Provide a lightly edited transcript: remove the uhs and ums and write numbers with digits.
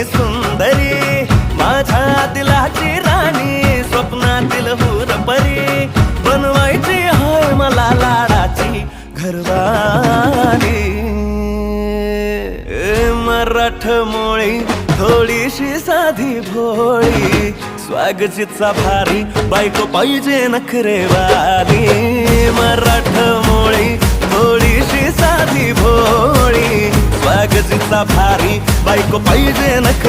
सुंदरी, माझ्या दिलाची राणी, स्वप्नातील हुरपरी, बनवायची हाय मला लाडाची घरवाली. मराठमोळी थोडीशी साधी भोळी, स्वागतीचा भारी, बायको पाहिजे नखरेवाली. मराठमोळी थोडीशी साधी भोळी, स्वागतीचा भारी, बायको पाहिजे नखरे